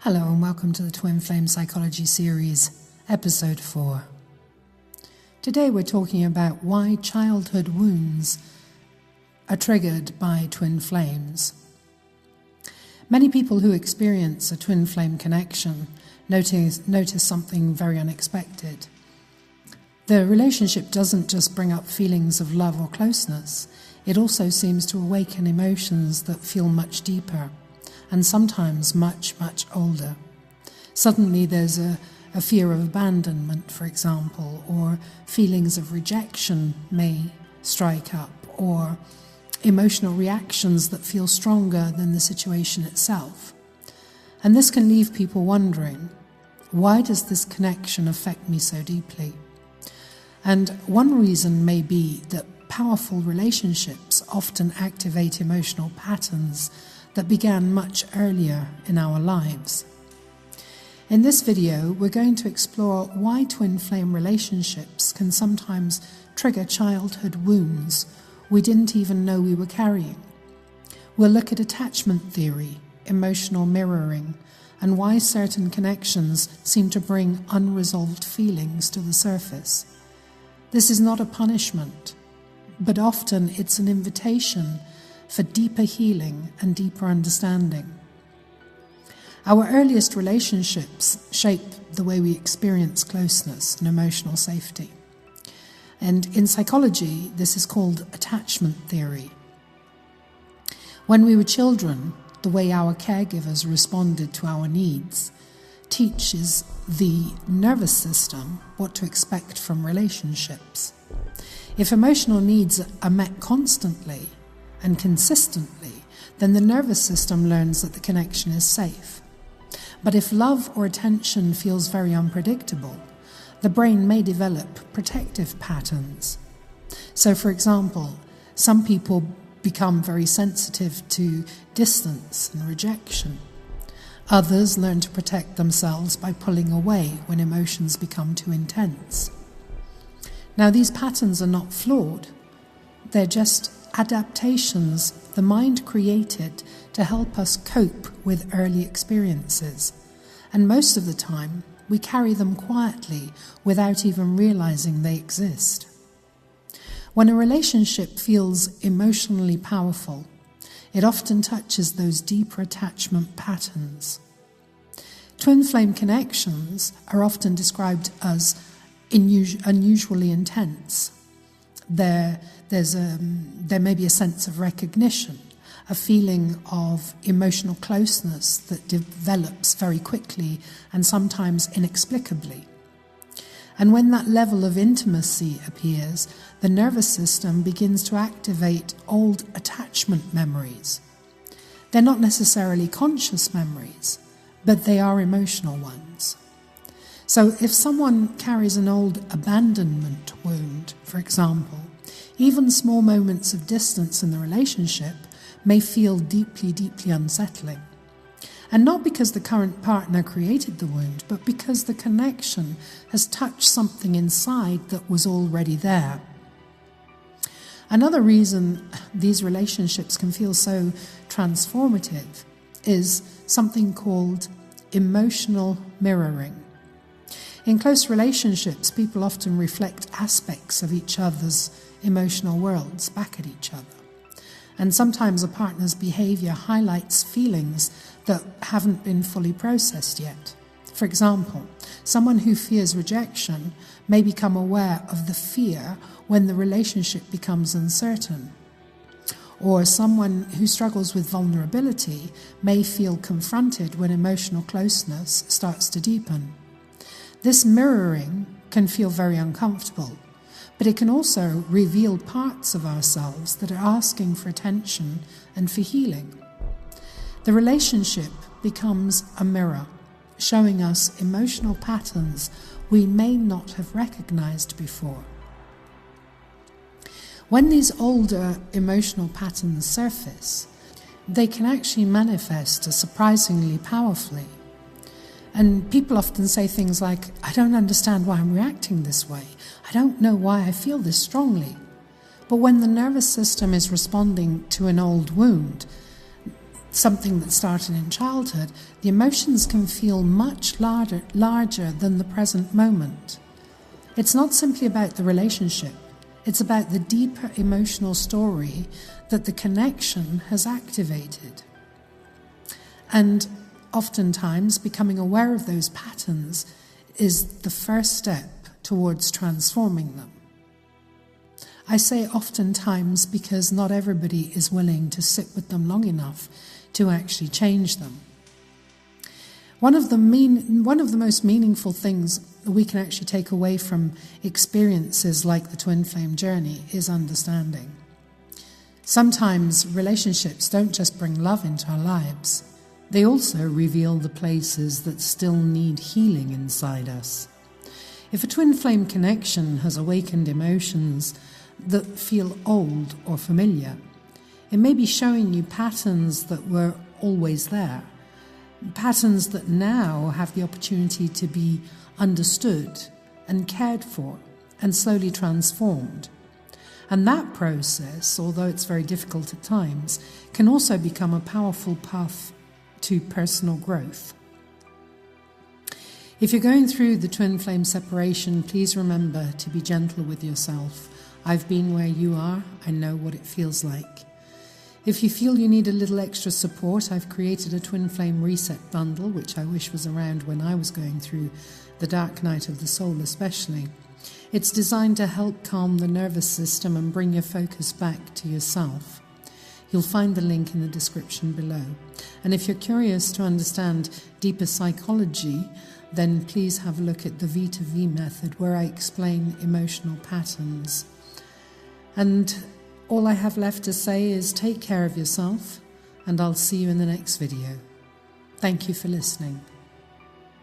Hello and welcome to the Twin Flame Psychology series, episode 4. Today we're talking about why childhood wounds are triggered by twin flames. Many people who experience a twin flame connection notice something very unexpected. The relationship doesn't just bring up feelings of love or closeness, it also seems to awaken emotions that feel much deeper and sometimes much, much older. Suddenly there's a fear of abandonment, for example, or feelings of rejection may strike up, or emotional reactions that feel stronger than the situation itself. And this can leave people wondering, why does this connection affect me so deeply? And one reason may be that powerful relationships often activate emotional patterns that began much earlier in our lives. In this video, we're going to explore why twin flame relationships can sometimes trigger childhood wounds we didn't even know we were carrying. We'll look at attachment theory, emotional mirroring, and why certain connections seem to bring unresolved feelings to the surface. This is not a punishment, but often it's an invitation for deeper healing and deeper understanding. Our earliest relationships shape the way we experience closeness and emotional safety. And in psychology, this is called attachment theory. When we were children, the way our caregivers responded to our needs teaches the nervous system what to expect from relationships. If emotional needs are met constantly and consistently, then the nervous system learns that the connection is safe. But if love or attention feels very unpredictable, the brain may develop protective patterns. So, for example, some people become very sensitive to distance and rejection. Others learn to protect themselves by pulling away when emotions become too intense. Now, these patterns are not flawed. They're just adaptations the mind created to help us cope with early experiences. And most of the time, we carry them quietly without even realizing they exist. When a relationship feels emotionally powerful, it often touches those deeper attachment patterns. Twin flame connections are often described as unusually intense. There may be a sense of recognition, a feeling of emotional closeness that develops very quickly and sometimes inexplicably. And when that level of intimacy appears, the nervous system begins to activate old attachment memories. They're not necessarily conscious memories, but they are emotional ones. So if someone carries an old abandonment wound, for example, even small moments of distance in the relationship may feel deeply, deeply unsettling. And not because the current partner created the wound, but because the connection has touched something inside that was already there. Another reason these relationships can feel so transformative is something called emotional mirroring. In close relationships, people often reflect aspects of each other's emotional worlds back at each other. And sometimes a partner's behavior highlights feelings that haven't been fully processed yet. For example, someone who fears rejection may become aware of the fear when the relationship becomes uncertain. Or someone who struggles with vulnerability may feel confronted when emotional closeness starts to deepen. This mirroring can feel very uncomfortable, but it can also reveal parts of ourselves that are asking for attention and for healing. The relationship becomes a mirror, showing us emotional patterns we may not have recognized before. When these older emotional patterns surface, they can actually manifest surprisingly powerfully. And people often say things like, I don't understand why I'm reacting this way. I don't know why I feel this strongly. But when the nervous system is responding to an old wound, something that started in childhood, the emotions can feel much larger than the present moment. It's not simply about the relationship, it's about the deeper emotional story that the connection has activated. And oftentimes, becoming aware of those patterns is the first step towards transforming them. I say oftentimes because not everybody is willing to sit with them long enough to actually change them. One of the most meaningful things we can actually take away from experiences like the twin flame journey is understanding. Sometimes relationships don't just bring love into our lives, they also reveal the places that still need healing inside us. If a twin flame connection has awakened emotions that feel old or familiar, it may be showing you patterns that were always there, patterns that now have the opportunity to be understood and cared for and slowly transformed. And that process, although it's very difficult at times, can also become a powerful path to personal growth. If you're going through the twin flame separation, please remember to be gentle with yourself. I've been where you are, I know what it feels like. If you feel you need a little extra support, I've created a twin flame reset bundle, which I wish was around when I was going through the dark night of the soul especially. It's designed to help calm the nervous system and bring your focus back to yourself. You'll find the link in the description below. And if you're curious to understand deeper psychology, then please have a look at the V2V method, where I explain emotional patterns. And all I have left to say is take care of yourself, and I'll see you in the next video. Thank you for listening.